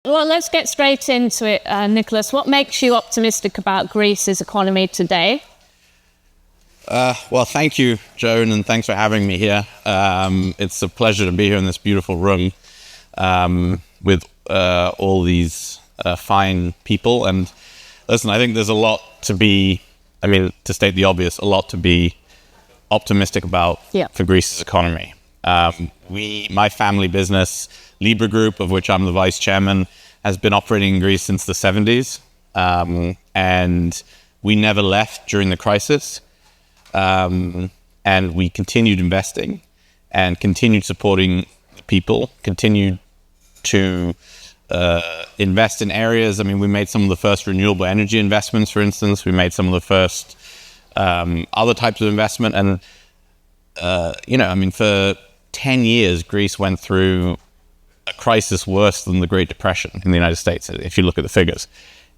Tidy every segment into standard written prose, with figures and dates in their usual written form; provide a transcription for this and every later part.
Well, let's get straight into it, Nicholas. What makes you optimistic about Greece's economy today? Well, thank you, Joan, and thanks for having me here. It's a pleasure to be here in this beautiful room with all these fine people. And listen, I think there's a lot to be, to state the obvious, a lot to be optimistic about for Greece's economy. My family business, Libra Group, of which I'm the vice chairman, has been operating in Greece since the 70s. And we never left during the crisis. And we continued investing and continued supporting people, continued to invest in areas. We made some of the first renewable energy investments, for instance. We made some of the first other types of investment. And, for 10 years, Greece went through a crisis worse than the Great Depression in the United States, if you look at the figures.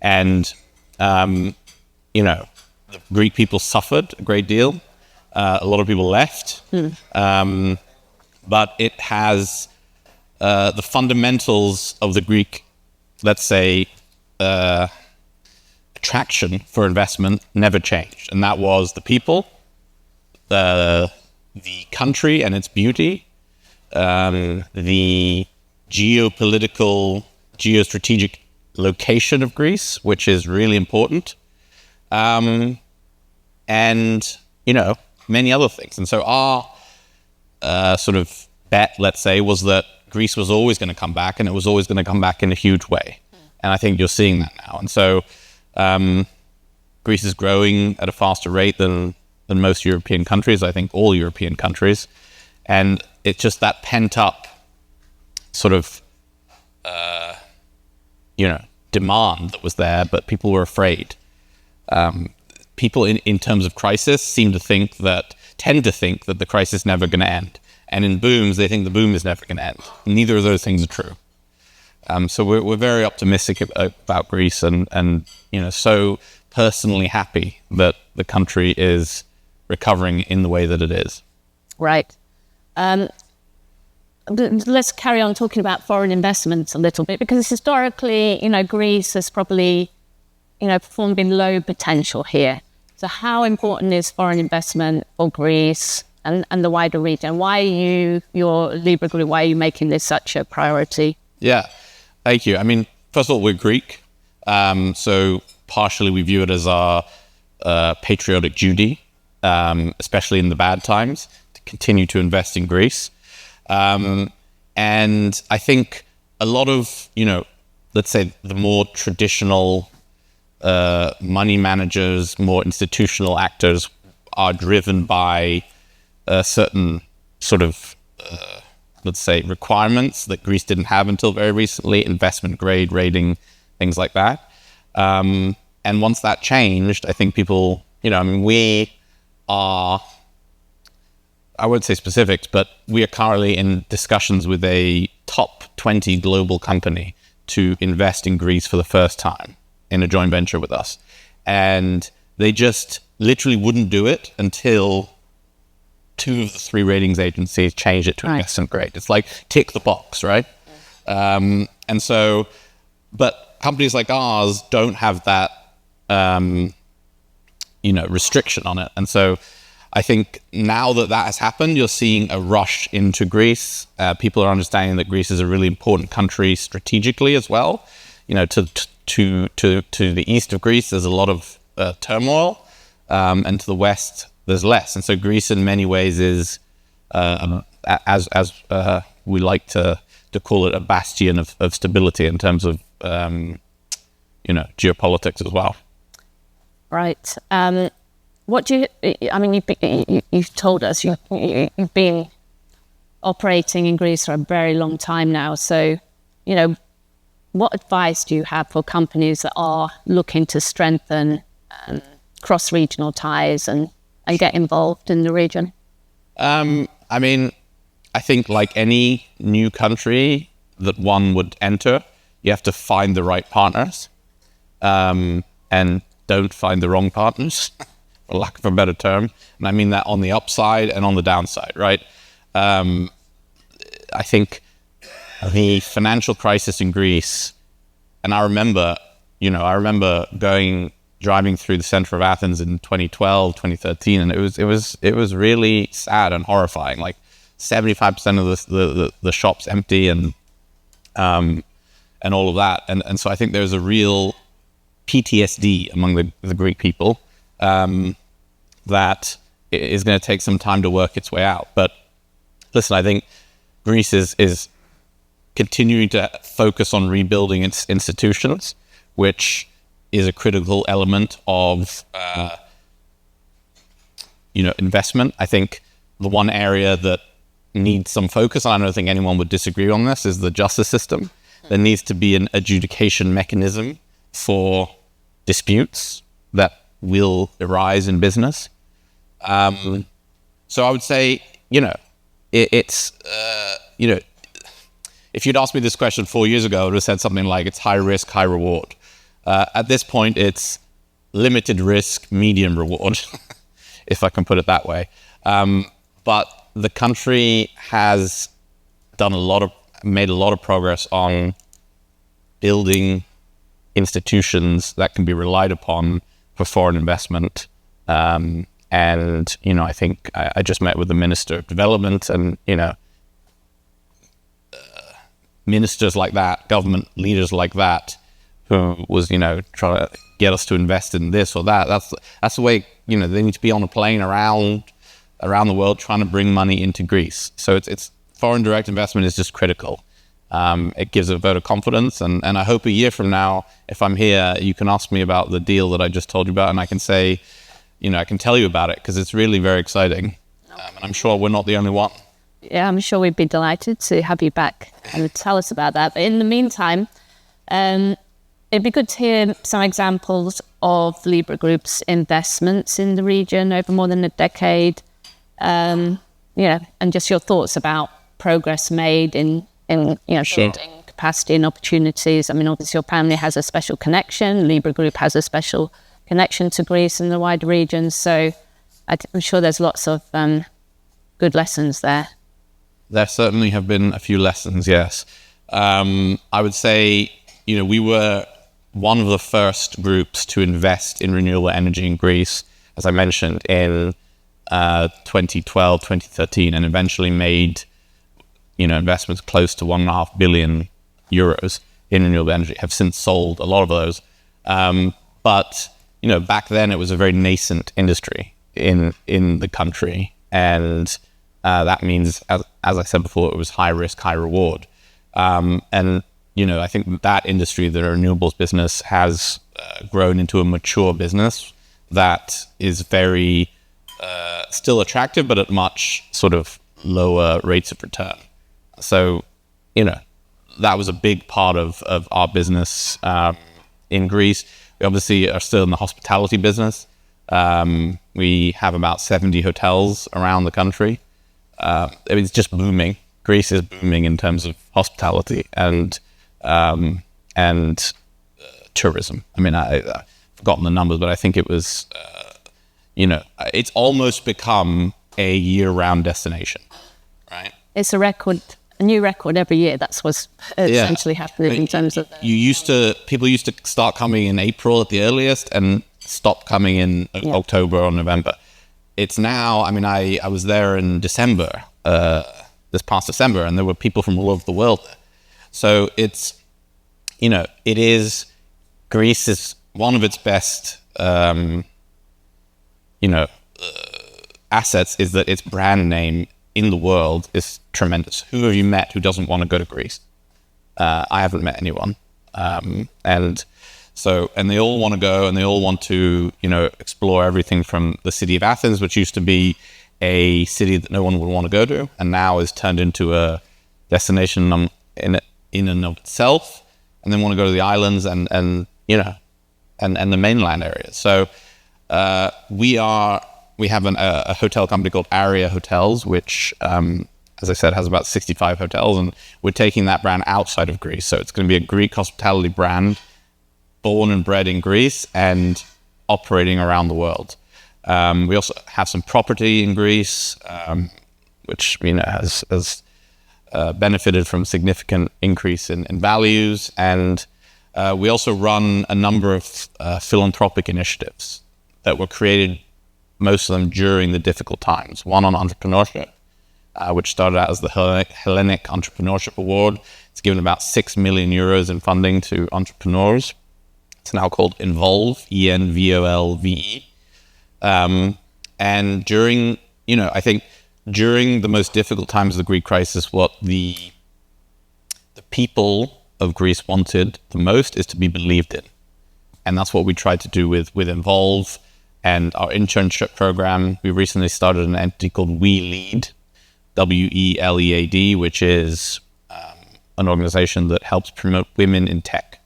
And, the Greek people suffered a great deal. A lot of people left. But it has the fundamentals of the Greek, let's say, attraction for investment never changed. And that was the people, the country and its beauty, the geopolitical, geostrategic location of Greece, which is really important. And, many other things. And so our sort of bet, let's say, was that Greece was always going to come back, and it was always going to come back in a huge way. And I think you're seeing that now. And so Greece is growing at a faster rate than most European countries, I think all European countries. And it's just that pent up sort of, demand that was there, but people were afraid. People in terms of crisis tend to think that the crisis is never going to end. And in booms, they think the boom is never going to end. Neither of those things are true. So we're very optimistic about Greece and so personally happy that the country is recovering in the way that it is. Right. Let's carry on talking about foreign investments a little bit, because historically, Greece has probably, performed in low potential here. So how important is foreign investment for Greece and the wider region? Why are your Libra Group, why are you making this such a priority? Yeah, thank you. First of all, we're Greek. So partially we view it as our patriotic duty, especially in the bad times, to continue to invest in Greece. And I think a lot of, let's say the more traditional money managers, more institutional actors are driven by certain sort of, let's say, requirements that Greece didn't have until very recently, investment grade rating, things like that. And once that changed, I think people, we are, I won't say specifics, but we are currently in discussions with a top 20 global company to invest in Greece for the first time in a joint venture with us. And they just literally wouldn't do it until 2 of the 3 ratings agencies changed it to investment grade. It's like tick the box, right? And so, but companies like ours don't have that, restriction on it. And so I think now that has happened, you're seeing a rush into Greece. People are understanding that Greece is a really important country strategically as well. To the east of Greece, there's a lot of turmoil, and to the west, there's less. And so Greece, in many ways, is as we like to call it, a bastion of stability in terms of geopolitics as well. Right. What do you've told us you've been operating in Greece for a very long time now. So, what advice do you have for companies that are looking to strengthen cross-regional ties and get involved in the region? I think like any new country that one would enter, you have to find the right partners, and don't find the wrong partners. For lack of a better term. And I mean that on the upside and on the downside, right? I think the financial crisis in Greece And I remember driving through the center of Athens in 2012, 2013, and it was really sad and horrifying. Like 75% of the shops empty, and all of that. And so I think there's a real PTSD among the Greek people that is going to take some time to work its way out. But listen, I think Greece is continuing to focus on rebuilding its institutions, which is a critical element of investment. I think the one area that needs some focus, and I don't think anyone would disagree on this, is the justice system. There needs to be an adjudication mechanism for disputes that will arise in business. So I would say, if you'd asked me this question 4 years ago, I would have said something like it's high risk, high reward. At this point, it's limited risk, medium reward, if I can put it that way. But the country has made a lot of progress on building institutions that can be relied upon for foreign investment. And, I think I just met with the Minister of Development, and, ministers like that, government leaders like that, who was, trying to get us to invest in this or that. That's the way, they need to be on a plane around the world trying to bring money into Greece. So it's foreign direct investment is just critical. It gives a vote of confidence, and I hope a year from now, if I'm here, you can ask me about the deal that I just told you about, and I can say, I can tell you about it, because it's really very exciting. And I'm sure we're not the only one. Yeah, I'm sure we'd be delighted to have you back and tell us about that. But in the meantime, it'd be good to hear some examples of Libra Group's investments in the region over more than a decade. And just your thoughts about progress made in building capacity and opportunities. I mean, obviously your family has a special connection. Libra Group has a special connection to Greece and the wider region. So I'm sure there's lots of good lessons there. There certainly have been a few lessons, yes. I would say, we were one of the first groups to invest in renewable energy in Greece, as I mentioned, in 2012, 2013, and eventually made, investments close to 1.5 billion euros in renewable energy. Have since sold a lot of those. But, back then it was a very nascent industry in the country. And that means, as I said before, it was high risk, high reward. And, I think that industry, the renewables business, has grown into a mature business that is very still attractive, but at much sort of lower rates of return. So, that was a big part of our business in Greece. We obviously are still in the hospitality business. We have about 70 hotels around the country. It's just booming. Greece is booming in terms of hospitality and tourism. I mean, I've forgotten the numbers, but I think it was, it's almost become a year-round destination, right? It's a new record every year. That's what's essentially happening in terms of... People used to start coming in April at the earliest and stop coming in October or November. It's now, I was there in December, this past December, and there were people from all over the world there. So it's, Greece is one of its best, assets is that its brand name in the world is tremendous. Who have you met who doesn't want to go to Greece? I haven't met anyone. And they all want to go, and they all want to, explore everything from the city of Athens, which used to be a city that no one would want to go to, and now is turned into a destination in and of itself, and then want to go to the islands and the mainland areas. So we have a hotel company called Aria Hotels, which, as I said, has about 65 hotels, and we're taking that brand outside of Greece. So it's going to be a Greek hospitality brand, born and bred in Greece and operating around the world. We also have some property in Greece, which has benefited from significant increase in values, and We also run a number of philanthropic initiatives that were created, most of them during the difficult times. One on entrepreneurship, which started out as the Hellenic Entrepreneurship Award. It's given about 6 million euros in funding to entrepreneurs. It's now called Involve, ENVOLVE. And during, I think during the most difficult times of the Greek crisis, what the people of Greece wanted the most is to be believed in. And that's what we tried to do with Involve and our internship program. We recently started an entity called We Lead, WELEAD, which is an organization that helps promote women in tech.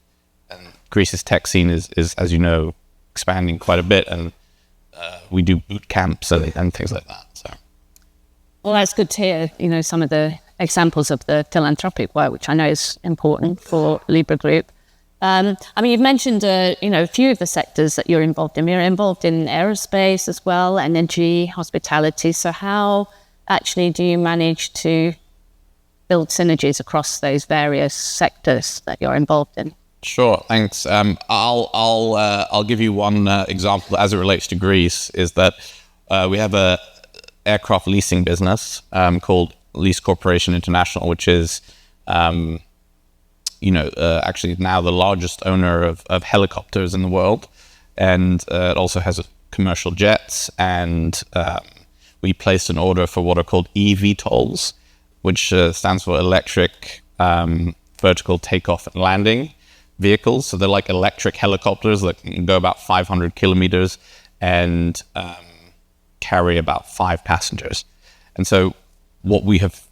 And Greece's tech scene is as you know, expanding quite a bit, and we do boot camps and things like that. So, well, that's good to hear. Some of the examples of the philanthropic work, which I know is important for Libra Group. You've mentioned a few of the sectors that you're involved in. You're involved in aerospace as well, energy, hospitality. So how actually do you manage to build synergies across those various sectors that you're involved in? Sure, thanks. I'll give you one example as it relates to Greece. Is that we have a aircraft leasing business called Lease Corporation International, which is actually now the largest owner of helicopters in the world, and it also has commercial jets. And we placed an order for what are called eVTOLs, which stands for electric vertical takeoff and landing vehicles. So they're like electric helicopters that can go about 500 kilometers and carry about 5 passengers. And so what we have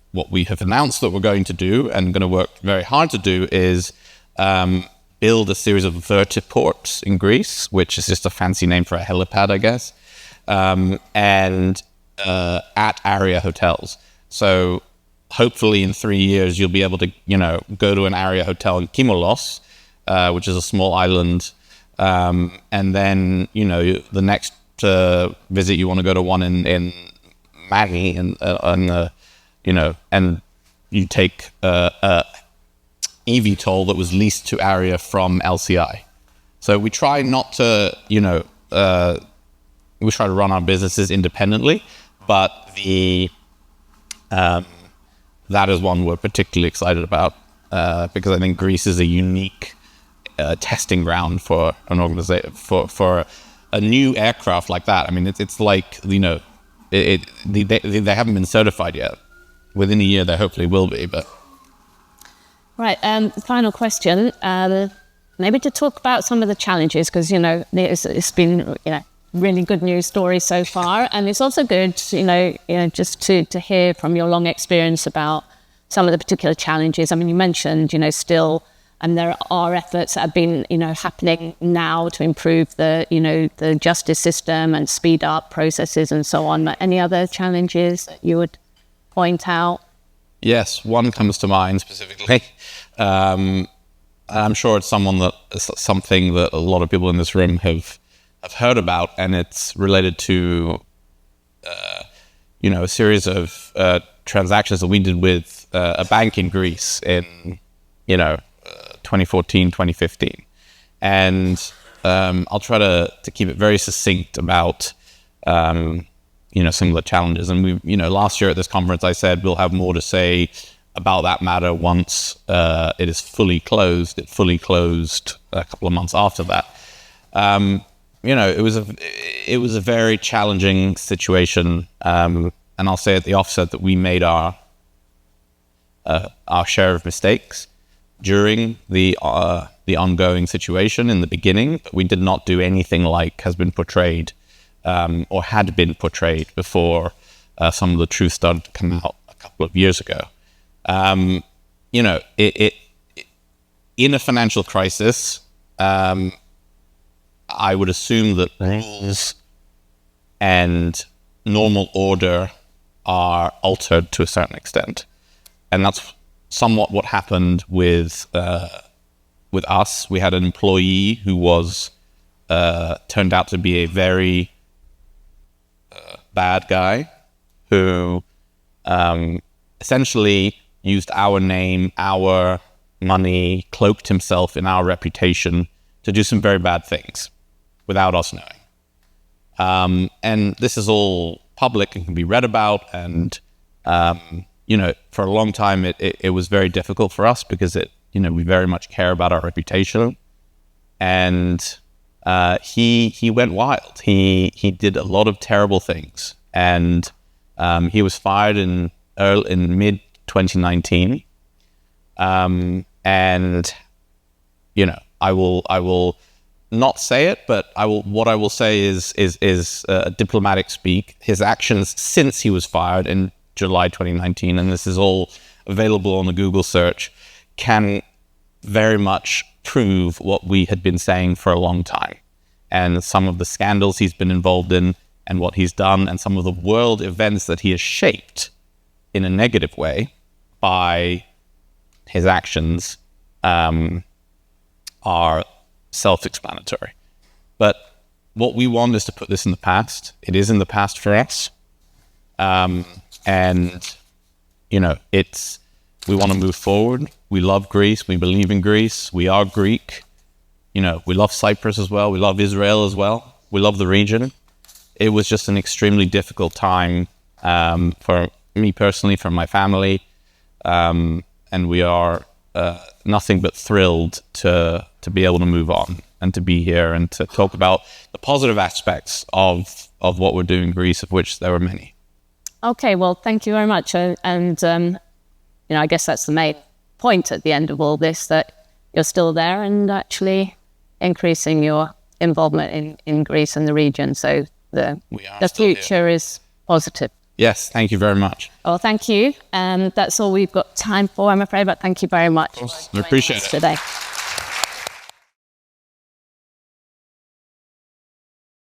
announced that we're going to do and going to work very hard to do is build a series of vertiports in Greece, which is just a fancy name for a helipad, I guess, and at Aria Hotels. So hopefully in 3 years, you'll be able to, go to an Aria Hotel in Kimolos, which is a small island. And then, the next visit, you want to go to one in Magi, and you take a eVTOL that was leased to Aria from LCI. So we try not to, we try to run our businesses independently, but that is one we're particularly excited about because I think Greece is a unique testing ground for an organization for a new aircraft like that. I mean, it's like they haven't been certified yet. Within a year, they hopefully will be. But right, final question. Maybe to talk about some of the challenges, because it's been really good news story so far, and it's also good just to hear from your long experience about some of the particular challenges. I mean, you mentioned still, and there are efforts that have been happening now to improve the justice system and speed up processes and so on. But any other challenges that you would point out? Yes, one comes to mind specifically. I'm sure it's something that a lot of people in this room have heard about, and it's related to a series of transactions that we did with a bank in Greece in 2014, 2015. And I'll try to keep it very succinct about some of the challenges. And we last year at this conference I said we'll have more to say about that matter once it is fully closed. It fully closed a couple of months after that. It was a very challenging situation, and I'll say at the offset that we made our share of mistakes during the ongoing situation in the beginning, but we did not do anything like has been portrayed or had been portrayed before some of the truth started to come out a couple of years ago. In a financial crisis, I would assume that rules and normal order are altered to a certain extent. And that's somewhat what happened with us. We had an employee who was turned out to be a very bad guy who essentially used our name, our money, cloaked himself in our reputation to do some very bad things without us knowing. And this is all public and can be read about. And, for a long time, it was very difficult for us because we very much care about our reputation. And he went wild. He did a lot of terrible things. And he was fired in mid 2019. I will not say it, but what I will say is diplomatic speak. His actions since he was fired in July 2019, and this is all available on the Google search, can very much prove what we had been saying for a long time. And some of the scandals he's been involved in and what he's done and some of the world events that he has shaped in a negative way by his actions are self-explanatory. But what we want is to put this in the past. It is in the past for us. We want to move forward. We love Greece. We believe in Greece. We are Greek. We love Cyprus as well. We love Israel as well. We love the region. It was just an extremely difficult time for me personally, for my family. And we are nothing but thrilled to be able to move on and to be here and to talk about the positive aspects of what we're doing in Greece, of which there were many. Okay, well, thank you very much. I guess that's the main point at the end of all this, that you're still there and actually increasing your involvement in Greece and the region. So the future is positive. Yes, thank you very much. Well, thank you. That's all we've got time for, I'm afraid, but thank you very much. I appreciate it today.